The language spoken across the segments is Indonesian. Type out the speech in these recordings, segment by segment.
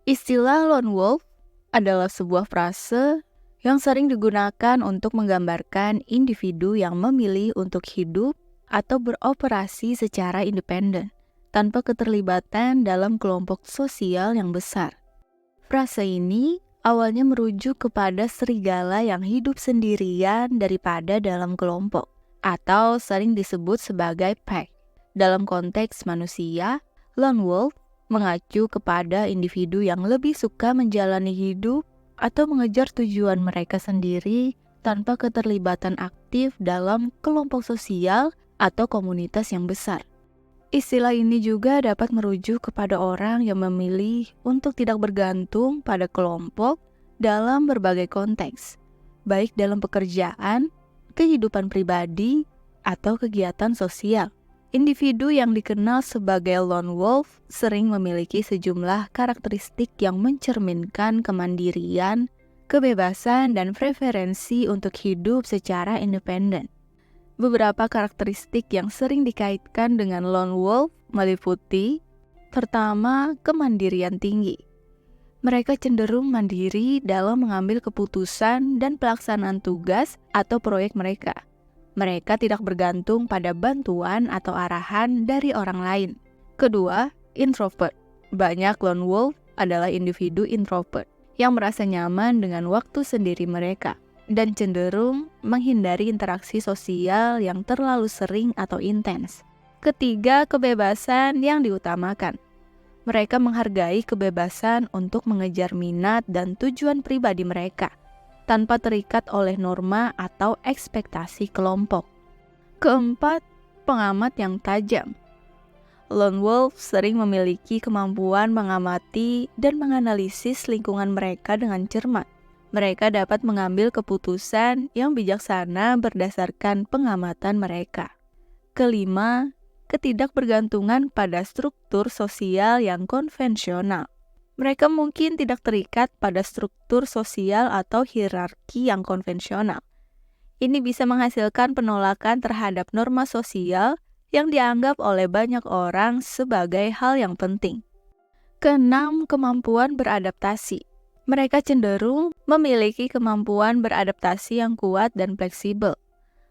Istilah lone wolf adalah sebuah frase yang sering digunakan untuk menggambarkan individu yang memilih untuk hidup atau beroperasi secara independen, tanpa keterlibatan dalam kelompok sosial yang besar. Frase ini awalnya merujuk kepada serigala yang hidup sendirian daripada dalam kelompok, atau sering disebut sebagai pack. Dalam konteks manusia, lone wolf mengacu kepada individu yang lebih suka menjalani hidup atau mengejar tujuan mereka sendiri tanpa keterlibatan aktif dalam kelompok sosial atau komunitas yang besar. Istilah ini juga dapat merujuk kepada orang yang memilih untuk tidak bergantung pada kelompok dalam berbagai konteks, baik dalam pekerjaan, kehidupan pribadi, atau kegiatan sosial. Individu yang dikenal sebagai lone wolf sering memiliki sejumlah karakteristik yang mencerminkan kemandirian, kebebasan, dan preferensi untuk hidup secara independen. Beberapa karakteristik yang sering dikaitkan dengan lone wolf meliputi: pertama, kemandirian tinggi. Mereka cenderung mandiri dalam mengambil keputusan dan pelaksanaan tugas atau proyek mereka. Mereka tidak bergantung pada bantuan atau arahan dari orang lain. Kedua, introvert. Banyak lone wolf adalah individu introvert yang merasa nyaman dengan waktu sendiri mereka dan cenderung menghindari interaksi sosial yang terlalu sering atau intens. Ketiga, kebebasan yang diutamakan. Mereka menghargai kebebasan untuk mengejar minat dan tujuan pribadi mereka, tanpa terikat oleh norma atau ekspektasi kelompok. Keempat, pengamat yang tajam. Lone wolf sering memiliki kemampuan mengamati dan menganalisis lingkungan mereka dengan cermat. Mereka dapat mengambil keputusan yang bijaksana berdasarkan pengamatan mereka. Kelima, ketidakbergantungan pada struktur sosial yang konvensional. Mereka mungkin tidak terikat pada struktur sosial atau hierarki yang konvensional. Ini bisa menghasilkan penolakan terhadap norma sosial yang dianggap oleh banyak orang sebagai hal yang penting. Keenam, kemampuan beradaptasi. Mereka cenderung memiliki kemampuan beradaptasi yang kuat dan fleksibel,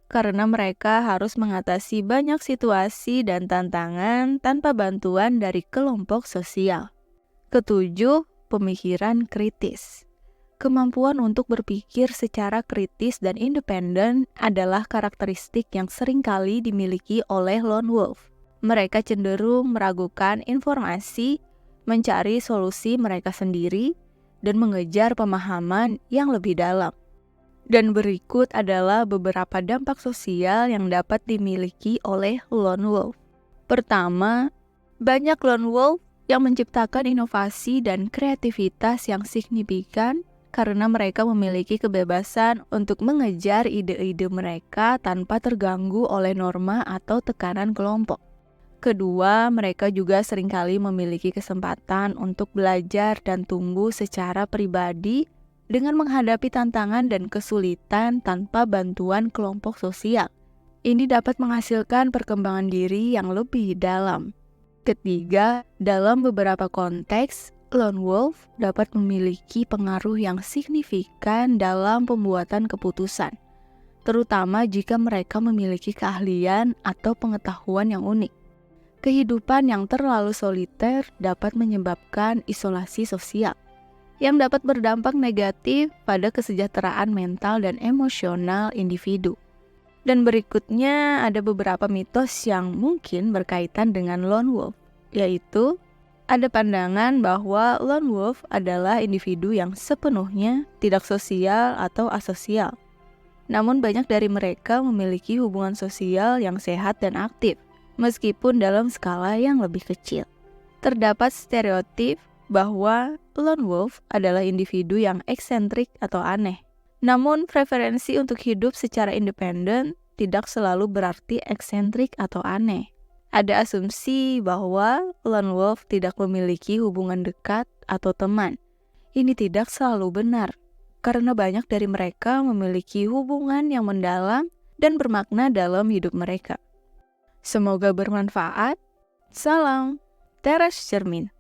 karena mereka harus mengatasi banyak situasi dan tantangan tanpa bantuan dari kelompok sosial. Ketujuh, pemikiran kritis. Kemampuan untuk berpikir secara kritis dan independen adalah karakteristik yang seringkali dimiliki oleh lone wolf. Mereka cenderung meragukan informasi, mencari solusi mereka sendiri, dan mengejar pemahaman yang lebih dalam. Dan berikut adalah beberapa dampak sosial yang dapat dimiliki oleh lone wolf. Pertama, banyak lone wolf yang menciptakan inovasi dan kreativitas yang signifikan karena mereka memiliki kebebasan untuk mengejar ide-ide mereka tanpa terganggu oleh norma atau tekanan kelompok. Kedua, mereka juga seringkali memiliki kesempatan untuk belajar dan tumbuh secara pribadi dengan menghadapi tantangan dan kesulitan tanpa bantuan kelompok sosial. Ini dapat menghasilkan perkembangan diri yang lebih dalam. Ketiga, dalam beberapa konteks, lone wolf dapat memiliki pengaruh yang signifikan dalam pembuatan keputusan, terutama jika mereka memiliki keahlian atau pengetahuan yang unik. Kehidupan yang terlalu soliter dapat menyebabkan isolasi sosial, yang dapat berdampak negatif pada kesejahteraan mental dan emosional individu. Dan berikutnya ada beberapa mitos yang mungkin berkaitan dengan lone wolf, yaitu ada pandangan bahwa lone wolf adalah individu yang sepenuhnya tidak sosial atau asosial. Namun banyak dari mereka memiliki hubungan sosial yang sehat dan aktif, meskipun dalam skala yang lebih kecil. Terdapat stereotip bahwa lone wolf adalah individu yang eksentrik atau aneh. Namun, preferensi untuk hidup secara independen tidak selalu berarti eksentrik atau aneh. Ada asumsi bahwa lone wolf tidak memiliki hubungan dekat atau teman. Ini tidak selalu benar, karena banyak dari mereka memiliki hubungan yang mendalam dan bermakna dalam hidup mereka. Semoga bermanfaat. Salam Teras Cermin.